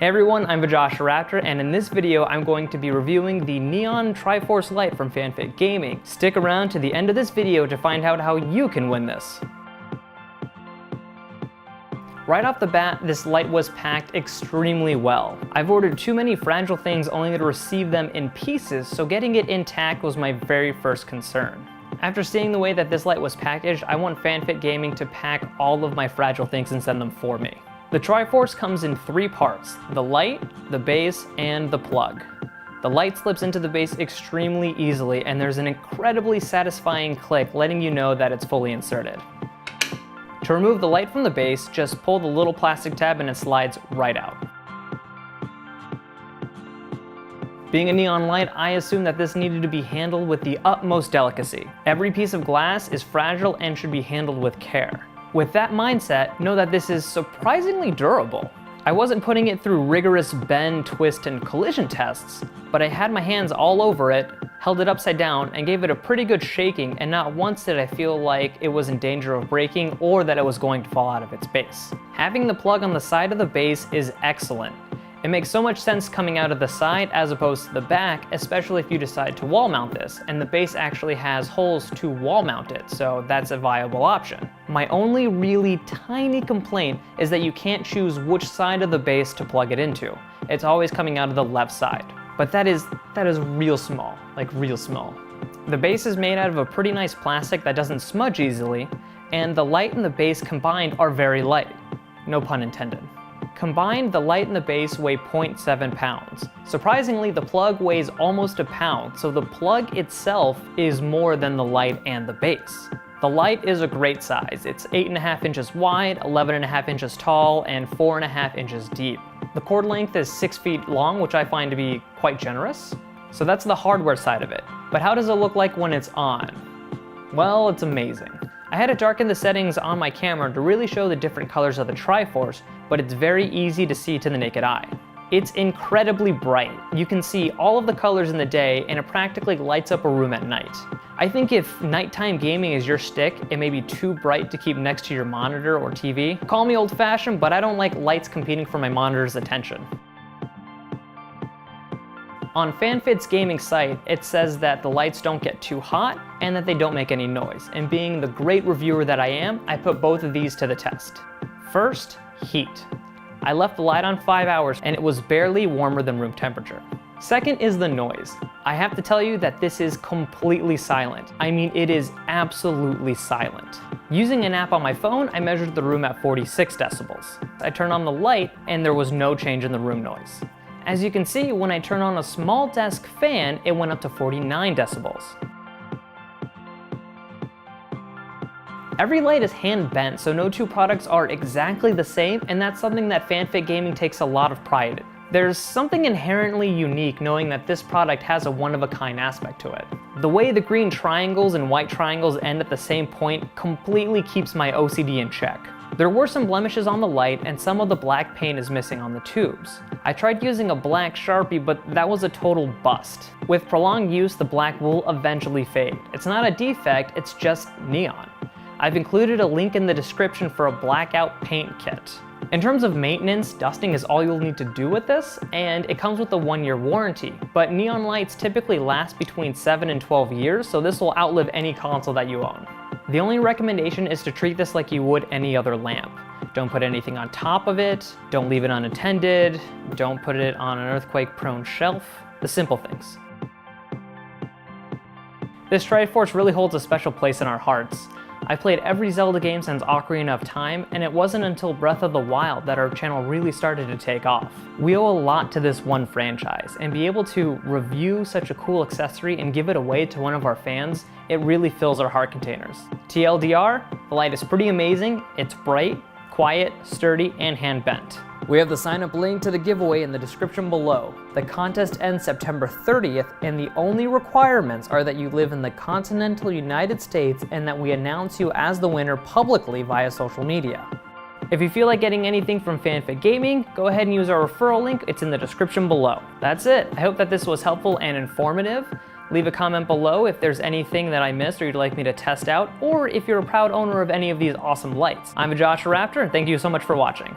Hey everyone, I'm REFERRAL, and in this video I'm going to be reviewing the Neon Triforce light from FanFit Gaming. Stick around to the end of this video to find out how you can win this. Right off the bat, this light was packed extremely well. I've ordered too many fragile things only to receive them in pieces, so getting it intact was my very first concern. After seeing the way that this light was packaged, I want FanFit Gaming to pack all of my fragile things and send them for me. The Triforce comes in 3 parts: the light, the base, and the plug. The light slips into the base extremely easily, and there's an incredibly satisfying click letting you know that it's fully inserted. To remove the light from the base, just pull the little plastic tab and it slides right out. Being a neon light, I assumed that this needed to be handled with the utmost delicacy. Every piece of glass is fragile and should be handled with care. With that mindset, know that this is surprisingly durable. I wasn't putting it through rigorous bend, twist, and collision tests, but I had my hands all over it, held it upside down, and gave it a pretty good shaking, and not once did I feel like it was in danger of breaking or that it was going to fall out of its base. Having the plug on the side of the base is excellent. It makes so much sense coming out of the side as opposed to the back, especially if you decide to wall mount this, and the base actually has holes to wall mount it, so that's a viable option. My only really tiny complaint is that you can't choose which side of the base to plug it into. It's always coming out of the left side. But that is real small, like real small. The base is made out of a pretty nice plastic that doesn't smudge easily, and the light and the base combined are very light. No pun intended. Combined, the light and the base weigh 0.7 pounds. Surprisingly, the plug weighs almost a pound, so the plug itself is more than the light and the base. The light is a great size. It's 8.5 inches wide, 11.5 inches tall, and 4.5 inches deep. The cord length is 6 feet long, which I find to be quite generous. So that's the hardware side of it. But how does it look like when it's on? Well, it's amazing. I had to darken the settings on my camera to really show the different colors of the Triforce, but it's very easy to see to the naked eye. It's incredibly bright. You can see all of the colors in the day, and it practically lights up a room at night. I think if nighttime gaming is your shtick, it may be too bright to keep next to your monitor or TV. Call me old-fashioned, but I don't like lights competing for my monitor's attention. On FanFit's gaming site, it says that the lights don't get too hot and that they don't make any noise. And being the great reviewer that I am, I put both of these to the test. First, heat. I left the light on 5 hours and it was barely warmer than room temperature. Second is the noise. I have to tell you that this is completely silent. I mean, it is absolutely silent. Using an app on my phone, I measured the room at 46 decibels. I turned on the light and there was no change in the room noise. As you can see, when I turn on a small desk fan, it went up to 49 decibels. Every light is hand bent, so no two products are exactly the same, and that's something that FanFit Gaming takes a lot of pride in. There's something inherently unique knowing that this product has a one-of-a-kind aspect to it. The way the green triangles and white triangles end at the same point completely keeps my OCD in check. There were some blemishes on the light, and some of the black paint is missing on the tubes. I tried using a black Sharpie, but that was a total bust. With prolonged use, the black will eventually fade. It's not a defect, it's just neon. I've included a link in the description for a blackout paint kit. In terms of maintenance, dusting is all you'll need to do with this, and it comes with a 1-year warranty. But neon lights typically last between 7 and 12 years, so this will outlive any console that you own. The only recommendation is to treat this like you would any other lamp. Don't put anything on top of it, don't leave it unattended, don't put it on an earthquake-prone shelf, the simple things. This Triforce really holds a special place in our hearts. I played every Zelda game since Ocarina of Time, and it wasn't until Breath of the Wild that our channel really started to take off. We owe a lot to this one franchise, and be able to review such a cool accessory and give it away to one of our fans, it really fills our heart containers. TLDR, the light is pretty amazing, it's bright, quiet, sturdy, and hand bent. We have the sign-up link to the giveaway in the description below. The contest ends September 30th, and the only requirements are that you live in the continental United States and that we announce you as the winner publicly via social media. If you feel like getting anything from FanFit Gaming, go ahead and use our referral link. It's in the description below. That's it. I hope that this was helpful and informative. Leave a comment below if there's anything that I missed or you'd like me to test out, or if you're a proud owner of any of these awesome lights. I'm REFERRAL, and thank you so much for watching.